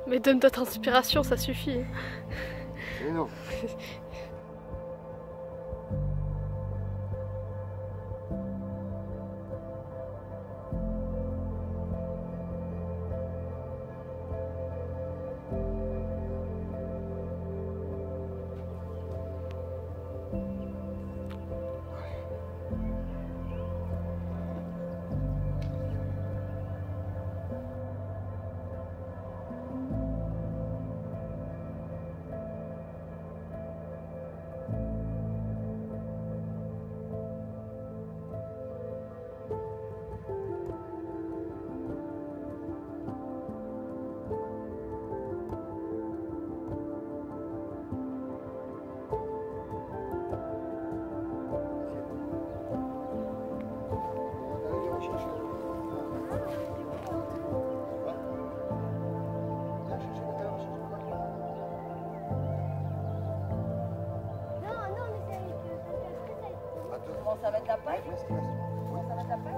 Mais donne ta inspiration, ça suffit. Mais non. Ça va être la paille? Ça va être la paille?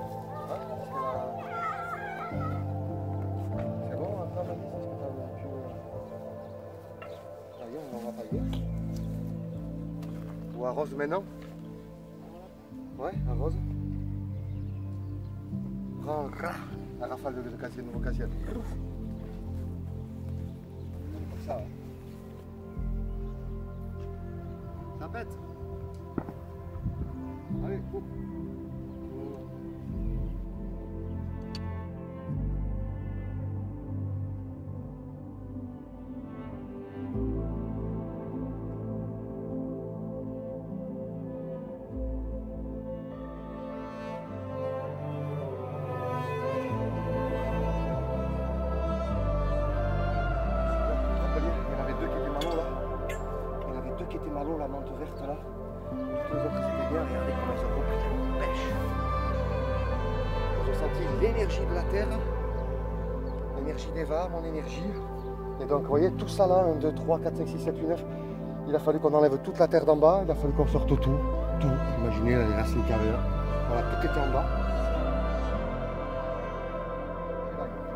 C'est bon, après, Mani, c'est ce que t'as pu... Allez, on va pailler. Ou arrose maintenant? Ouais, arrose. Prends la rafale de casier, nouveau casier. Comme ça. Ça pète. Allez, coupe. Qui était malo, la menthe verte là. Tous les autres c'était bien, regardez comment ça reprit la pêche. J'ai senti l'énergie de la terre, l'énergie d'Eva, mon énergie. Et donc vous voyez tout ça là, 1, 2, 3, 4, 5, 6, 7, 8, 9. Il a fallu qu'on enlève toute la terre d'en bas, il a fallu qu'on sorte tout. Imaginez les racines carrées là. Voilà, tout était en bas.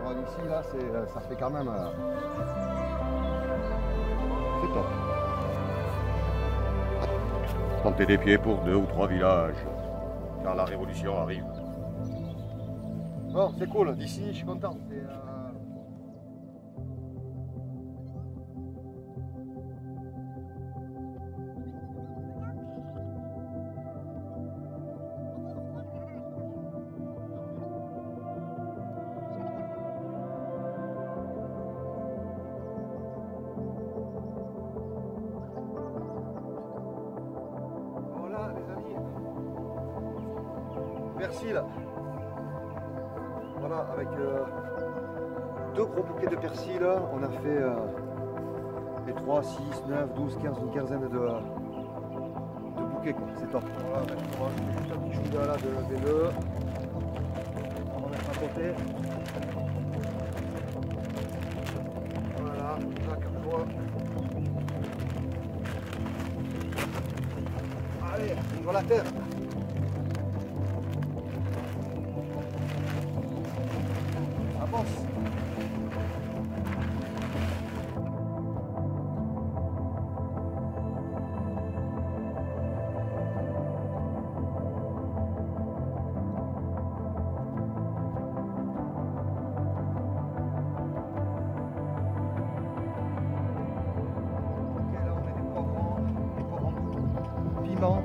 Voilà, ici là, ça fait quand même. C'est top. Planter des pieds pour 2 ou 3 villages, car la révolution arrive. Bon, c'est cool, d'ici, je suis content. Persil. Voilà, avec 2 gros bouquets de persil, on a fait les 3, 6, 9, 12, 15, une quinzaine de bouquets, quoi. C'est top. Voilà, avec moi, je fais juste un petit chou là de V2. On va mettre à côté. Voilà, là, comme fois. Allez, on va la terre.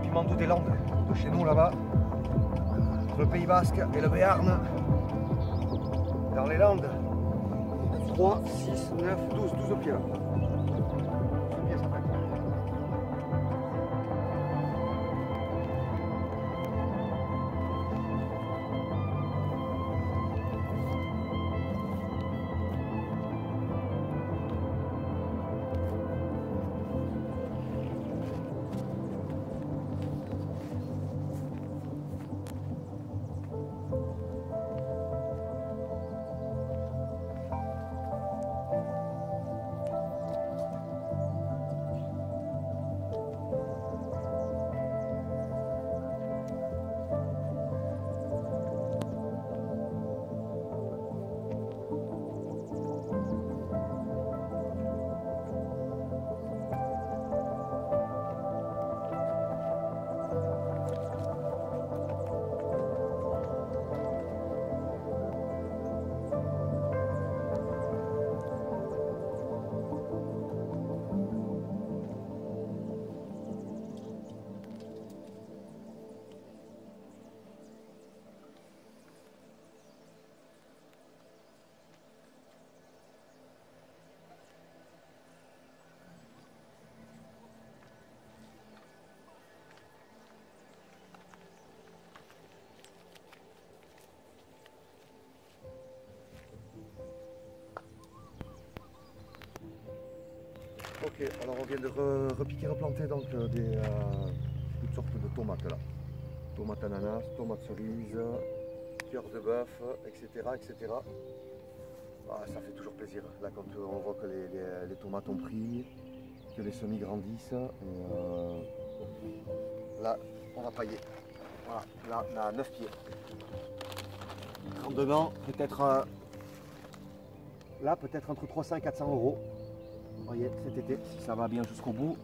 Piment doux des Landes, de chez nous là-bas, le Pays Basque et le Béarn, dans les Landes, 3, 6, 9, 12 pieds là. 12 pieds ça fait. Ok, alors on vient de repiquer, replanter donc toutes sortes de tomates là. Tomates ananas, tomates cerises, cœur de bœuf, etc. etc. Ah, ça fait toujours plaisir, là quand on voit que les tomates ont pris, que les semis grandissent. Là, on va pailler. Voilà, là, on a 9 pieds. Rendement, peut-être là, peut-être entre 300 et 400 euros. Vous voyez, cet été, si ça va bien jusqu'au bout,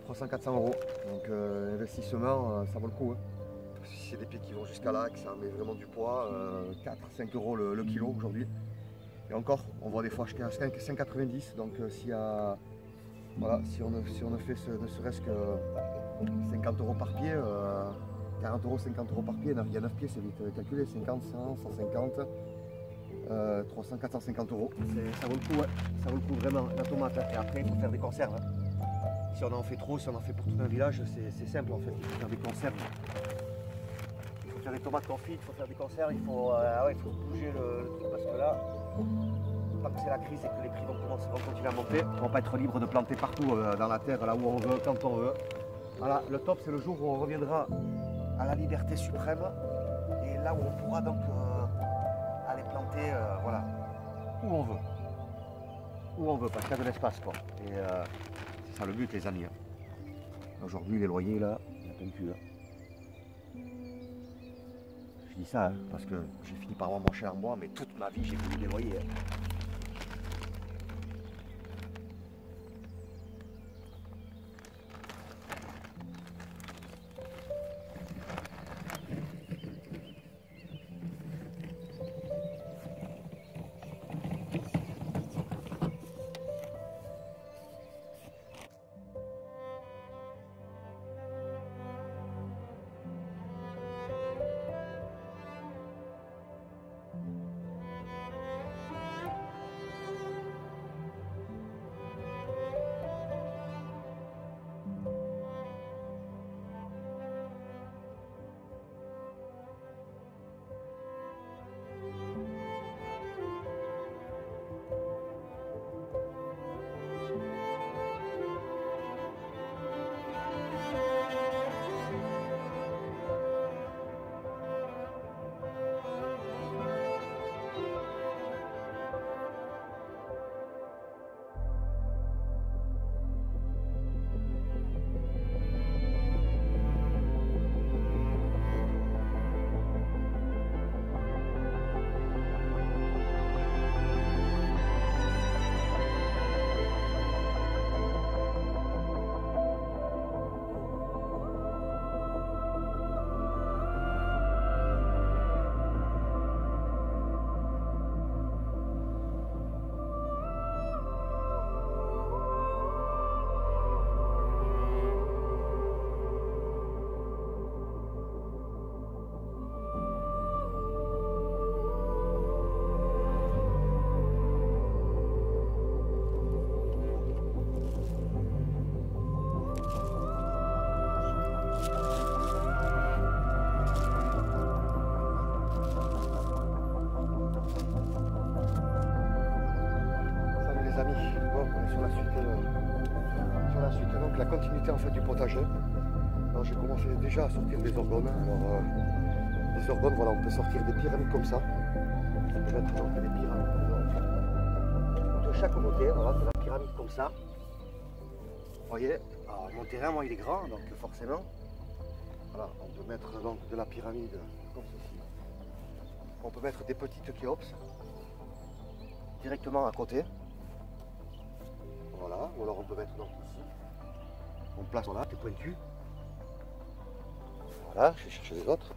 300-400 euros. Donc, investissement, ça vaut le coup. Hein. Si c'est des pieds qui vont jusqu'à là, que ça met vraiment du poids, 4-5 euros le kilo aujourd'hui. Et encore, on voit des fois jusqu'à 5,90. Donc, voilà, si on a fait ne serait-ce que 50 euros par pied, 40 euros, 50 euros par pied, il y a 9 pieds, c'est vite calculé, 50, 100, 150, 300, 450 euros. Ça vaut le coup, ouais. Ça vaut le coup vraiment, la tomate. Et après, il faut faire des conserves. Si on en fait trop, si on en fait pour tout un village, c'est simple en fait, il faut faire des conserves. Il faut faire des tomates confites, il faut faire des conserves, il faut bouger le truc parce que là, tant que c'est la crise et que les prix vont continuer à monter, on ne va pas être libre de planter partout dans la terre, là où on veut, quand on veut. Voilà, le top c'est le jour où on reviendra à la liberté suprême et là où on pourra donc aller planter voilà, où on veut. Où on veut, parce qu'il y a de l'espace quoi. Et c'est ça le but les amis. Hein. Aujourd'hui les loyers là, il y a plein de cul. Hein. Je dis ça hein, parce que j'ai fini par avoir mon cher en bois, mais toute ma vie j'ai payé des loyers. Hein. Donc la continuité en fait du potager. Alors j'ai commencé déjà à sortir des orgones. Alors les orgones, voilà, on peut sortir des pyramides comme ça. On peut mettre donc des pyramides de chaque côté, voilà, de la pyramide comme ça. Vous voyez, alors mon terrain, moi il est grand, donc forcément, voilà, on peut mettre donc de la pyramide comme ceci. On peut mettre des petites kéops directement à côté. Voilà, ou alors on peut mettre donc ici. On place voilà, des pointus. Voilà, je vais chercher les autres.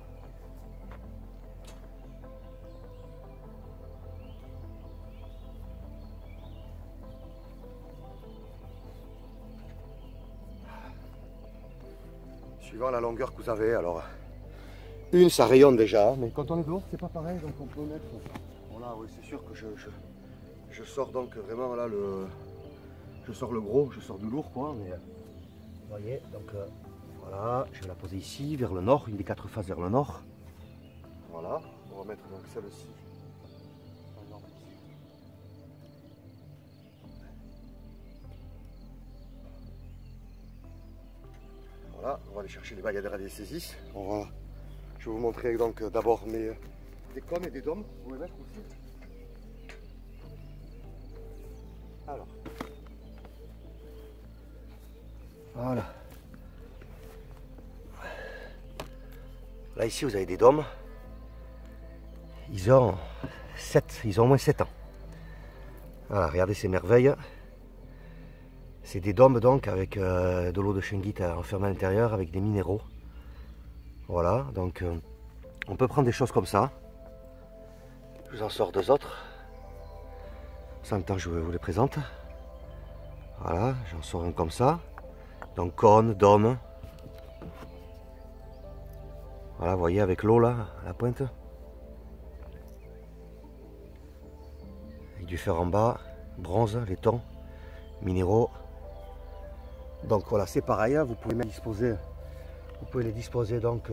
Suivant la longueur que vous avez, alors une ça rayonne déjà, mais quand on est dehors c'est pas pareil, donc on peut mettre. Voilà, oui, c'est sûr que je sors donc vraiment là je sors le gros, je sors du lourd quoi, mais vous voyez, donc voilà, je vais la poser ici, vers le nord, une des 4 faces vers le nord. Voilà, on va mettre donc celle-ci. Voilà, on va aller chercher les baguettes de radiesthésis. Je vais vous montrer donc d'abord des cônes et des dômes. Vous les mettre aussi. Alors. Voilà. Là ici vous avez des dômes. Ils ont au moins 7 ans. Voilà, regardez ces merveilles. C'est des dômes donc avec de l'eau de Shingite enfermée à l'intérieur avec des minéraux. Voilà, donc on peut prendre des choses comme ça. Je vous en sors 2 autres. En même temps je vous les présente. Voilà, j'en sors un comme ça. Donc cône, dôme. Voilà, vous voyez avec l'eau là, à la pointe. Avec du fer en bas, bronze, laiton, minéraux. Donc voilà, c'est pareil, vous pouvez les disposer donc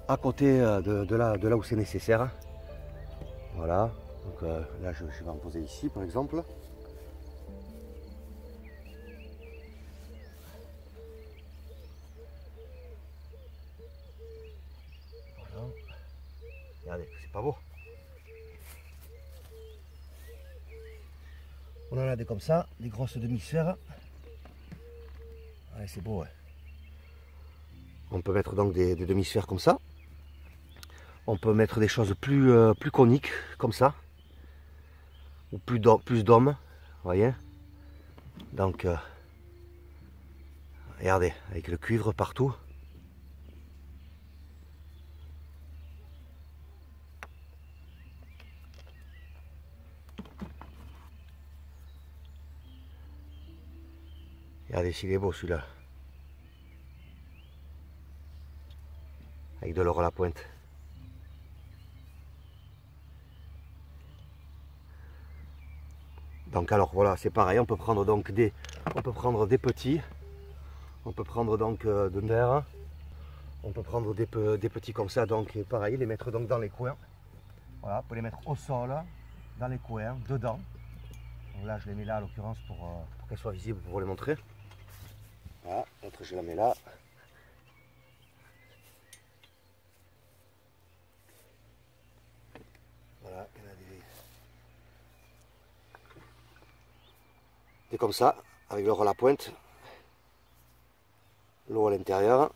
à côté de là où c'est nécessaire. Voilà, donc là je vais en poser ici par exemple. Voilà. Regardez, c'est pas beau. On en a des comme ça, des grosses demi-sphères. Ouais, c'est beau, ouais. On peut mettre donc des demi-sphères comme ça. On peut mettre des choses plus coniques, comme ça. Ou plus d'hommes, vous voyez. Donc, regardez, avec le cuivre partout. Regardez s'il est beau celui-là. Avec de l'or à la pointe. Donc alors voilà, c'est pareil, on peut prendre donc des petits. On peut prendre donc de mer. On peut prendre des petits comme ça, donc pareil, les mettre donc dans les coins. Voilà, on peut les mettre au sol, dans les coins, dedans. Donc là je les mets là à l'occurrence pour qu'elles soient visibles pour vous les montrer. Voilà, l'autre je la mets là. Voilà, il y en a des comme ça, avec l'or à la pointe, l'eau à l'intérieur.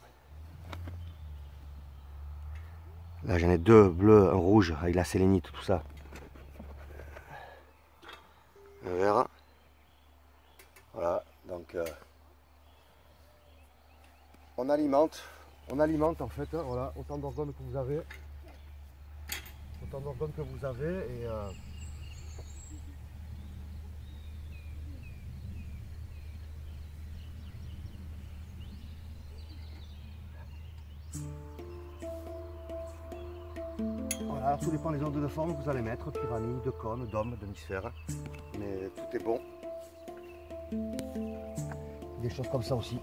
Là j'en ai 2 bleus, un rouge avec la sélénite, tout ça. Un vert. Voilà, donc on alimente en fait, hein, voilà, autant d'organes que vous avez. Autant d'organes que vous avez et voilà, alors tout dépend des ordres de forme que vous allez mettre, pyramide, de cône, dôme, demi-sphère, mais tout est bon. Des choses comme ça aussi.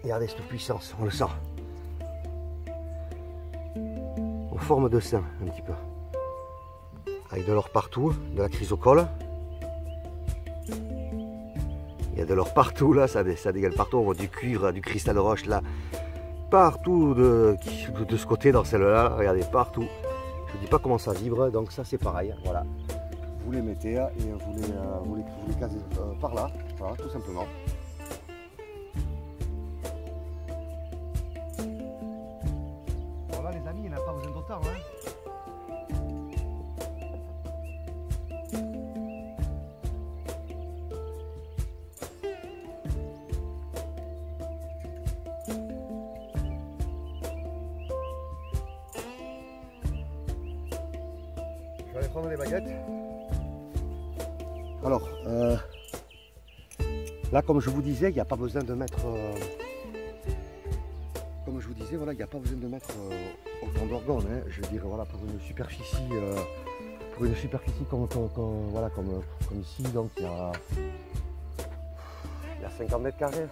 Regardez cette puissance, on le sent. En forme de sein, un petit peu. Avec de l'or partout, de la chrysocole. Il y a de l'or partout là, ça dégale partout. On voit du cuivre, du cristal de roche là. Partout de ce côté, dans celle-là, regardez, partout. Je ne dis pas comment ça vibre, donc ça c'est pareil, voilà. Vous les mettez et vous les casez par là, voilà, tout simplement. Voilà les amis, il n'y en a pas besoin d'autant, hein. Je vais aller prendre les baguettes. Alors, là comme je vous disais, il n'y a pas besoin de mettre... comme je vous disais, voilà, il n'y a pas besoin de mettre autant d'organes. Hein. Je veux dire, voilà, pour une superficie voilà, comme ici, donc il y a 50 mètres carrés.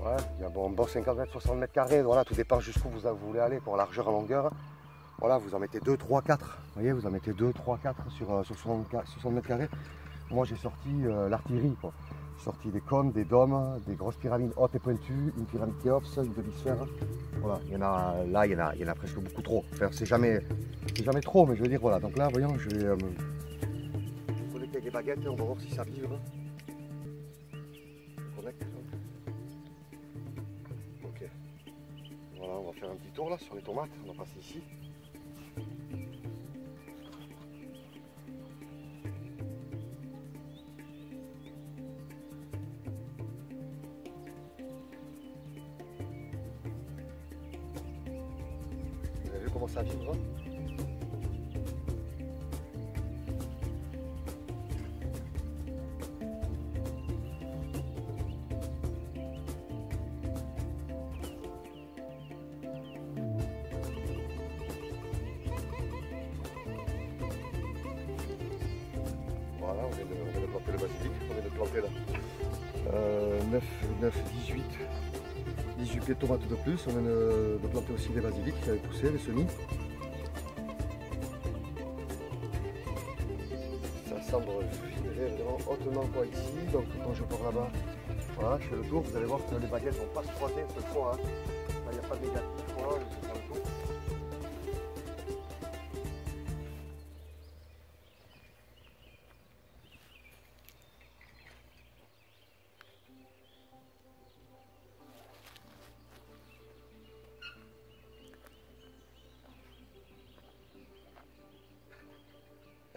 Ouais, il y a bon 50 mètres, 60 mètres carrés, voilà, tout dépend jusqu'où vous voulez aller pour largeur, longueur. Voilà, vous en mettez 2, 3, 4. Vous voyez, vous en mettez 2, 3, 4 sur 60 mètres carrés. Moi, j'ai sorti l'artillerie, quoi. J'ai sorti des cônes, des dômes, des grosses pyramides hautes et pointues, une pyramide Khéops, une demi-sphère. Voilà, il y en a presque beaucoup trop. Enfin, c'est jamais trop, mais je veux dire, voilà. Donc là, voyons, je vais me connecter avec les baguettes, on va voir si ça vibre. Je connecte. Ok. Voilà, on va faire un petit tour là sur les tomates. On va passer ici. Vous avez vu comment ça vibre? Voilà, on vient de planter le basilic, on vient de planter là 18 pieds de tomates de plus, on vient de planter aussi les basiliques qui avaient poussé, les semis. Ça semble vibrer vraiment hautement quoi ici, donc quand je pars là-bas, voilà, je fais le tour, vous allez voir que les baguettes ne vont pas se frotter cette fois, hein. Il n'y a pas de négatif, voilà, je vais faire le tour.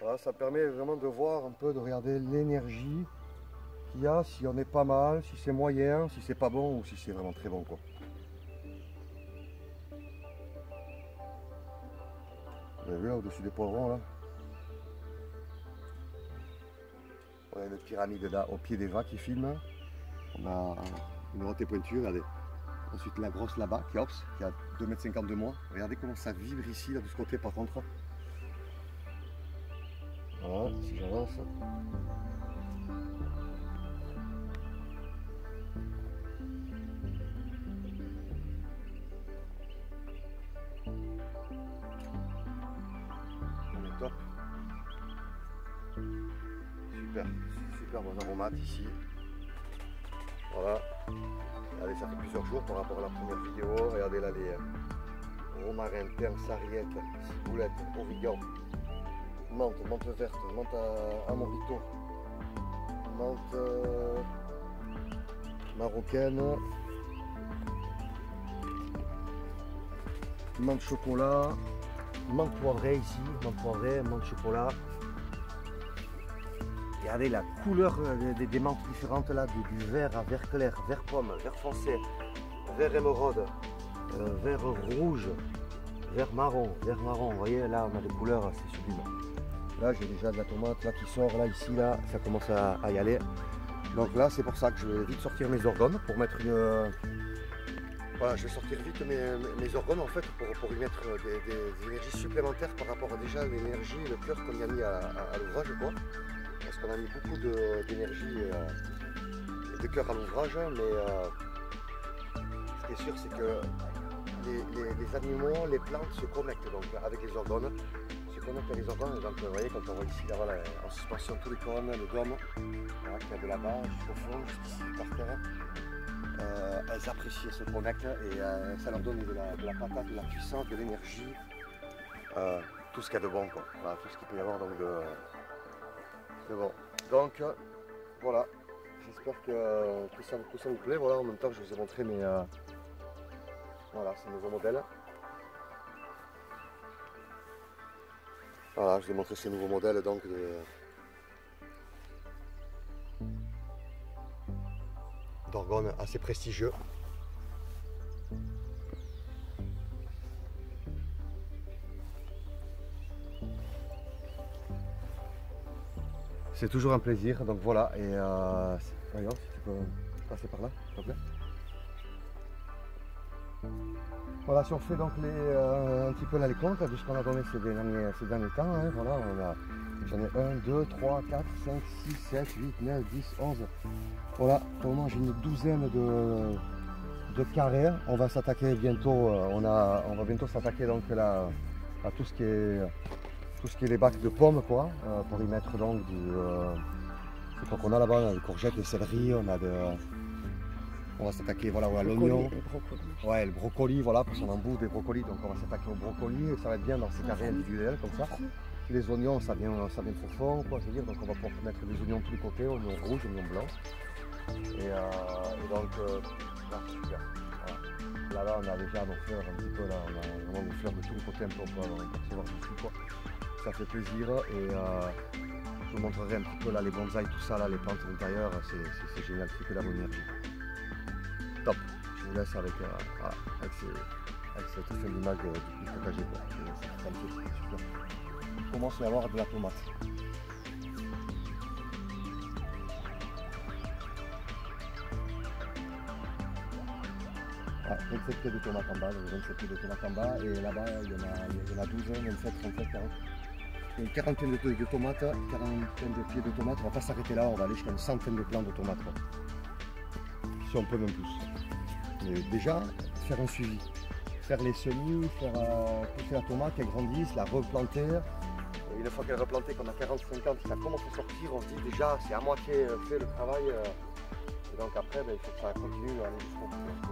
Voilà, ça permet vraiment de voir un peu, de regarder l'énergie qu'il y a, si on est pas mal, si c'est moyen, si c'est pas bon ou si c'est vraiment très bon, quoi. Vous avez vu là au-dessus des poivrons là? On a une pyramide là au pied des vagues qui filme. On a une haute et pointue, regardez. Ensuite la grosse là-bas, Khéops, qui a 2,50 m de moins. Regardez comment ça vibre ici, là de ce côté par contre. Voilà, si j'avance. On est top. Super bon aromate ici. Voilà. Regardez, ça fait plusieurs jours par rapport à la première vidéo. Regardez là les romarins, thym, sarriette, ciboulette, origan. Menthe verte, menthe à morito, menthe marocaine, menthe chocolat, menthe poivrée ici, menthe chocolat. Regardez la couleur des menthes différentes là, du vert à vert clair, vert pomme, vert foncé, vert émeraude, vert rouge, vert marron, vous voyez là on a des couleurs, c'est sublime. Là j'ai déjà de la tomate là qui sort, là ici, là ça commence à y aller. Donc là c'est pour ça que je vais vite sortir mes orgones pour mettre une... Voilà, je vais sortir vite mes orgones en fait pour y mettre des énergies supplémentaires par rapport à déjà l'énergie et le cœur qu'on y a mis à l'ouvrage quoi. Parce qu'on a mis beaucoup d'énergie et de cœur à l'ouvrage, mais ce qui est sûr c'est que les animaux, les plantes se connectent donc avec les orgones. Connecte avec les organes, donc vous voyez quand on voit ici là, voilà, en suspension tous les cônes, le dôme, voilà, qui a de là-bas jusqu'au fond, jusqu'ici par terre, elles apprécient, elles se connectent et ça leur donne de la patate, de la puissance, de l'énergie, tout ce qu'il y a de bon, quoi. Voilà, tout ce qu'il peut y avoir donc de bon. Donc voilà, j'espère que ça vous plaît. Voilà, en même temps je vous ai montré mes voilà, ce nouveau modèle. Voilà, je vous ai montré ces nouveaux modèles donc d'orgones assez prestigieux. C'est toujours un plaisir, donc voilà, et voyons si tu peux passer par là, s'il te plaît. Voilà, si on fait donc un petit peu là les comptes de ce qu'on a donné ces derniers temps, hein, voilà, j'en ai 1, 2, 3, 4, 5, 6, 7, 8, 9, 10, 11. Voilà, pour le moment j'ai une douzaine de carrés. On va s'attaquer bientôt, on va bientôt s'attaquer donc là à tout ce qui est les bacs de pommes quoi, pour y mettre donc c'est quoi qu'on a là-bas, on a des courgettes, des céleris, on va s'attaquer voilà, à l'oignon. Ouais, le brocoli, voilà, parce qu'on en bouffe des brocolis, donc on va s'attaquer au brocoli et ça va être bien dans ces carrés individuels comme ça. Les oignons, ça vient de fond, quoi, je veux dire, donc on va pouvoir mettre des oignons de tous les côtés, oignons rouges, oignons blancs. Et donc, là, c'est super. Voilà. Là, on a déjà nos fleurs un petit peu, là, on a vraiment des fleurs de tous les côtés, un peu, on peut recevoir dessus, quoi. Ça fait plaisir et je vous montrerai un petit peu là les bonsaïs, tout ça, là, les plantes à l'intérieur, c'est génial, c'est que la bonne énergie. Top, je vous laisse avec cette scène d'image du potager, quoi. Ça me fait super. On commence à avoir de la tomate. Ah, 27 pieds de tomates en bas, 27 pieds de tomates en bas, et là-bas il y en a 12, 27, 37, 40. Il y a une quarantaine de pieds de tomates, on ne va pas s'arrêter là, on va aller jusqu'à une centaine de plants de tomates. Là. Si on peut même plus. Mais déjà, faire un suivi. Faire les semis, faire pousser la tomate, qu'elle grandisse, la replanter. Et une fois qu'elle est replantée, qu'on a 40-50, ça commence à sortir, on se dit déjà c'est à moitié fait le travail. Et donc après, il faut que ça continue à aller jusqu'au bout. Donc,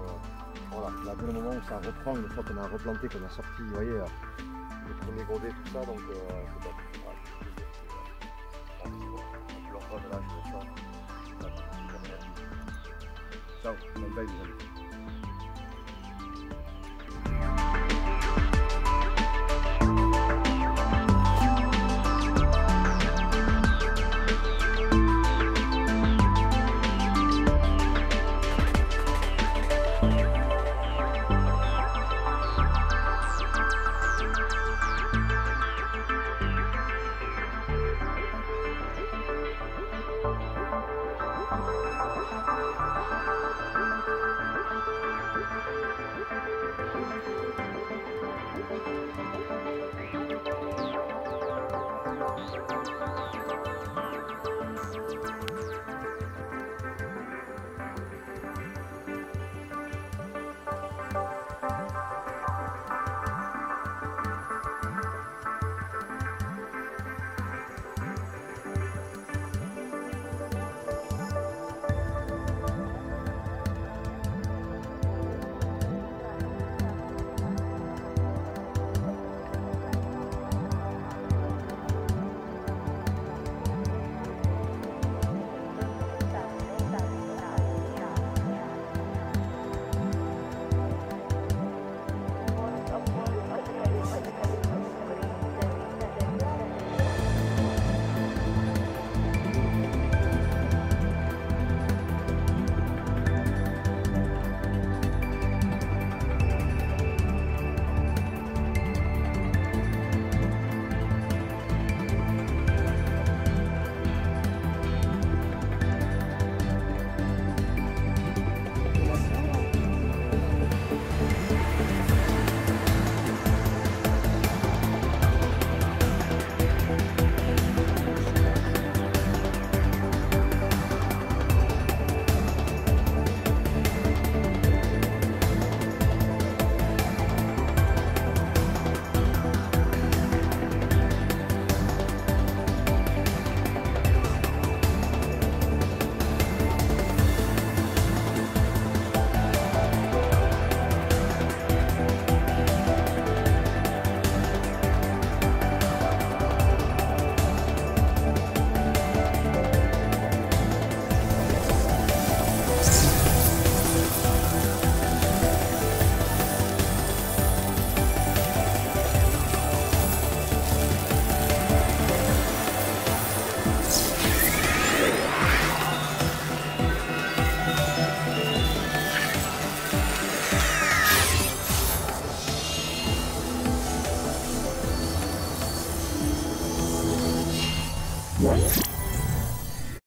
voilà, là, dès le moment où ça reprend, une fois qu'on a replanté, qu'on a sorti, vous voyez, les premiers godets, tout ça, donc c'est top. Ciao, bonne veille les amis.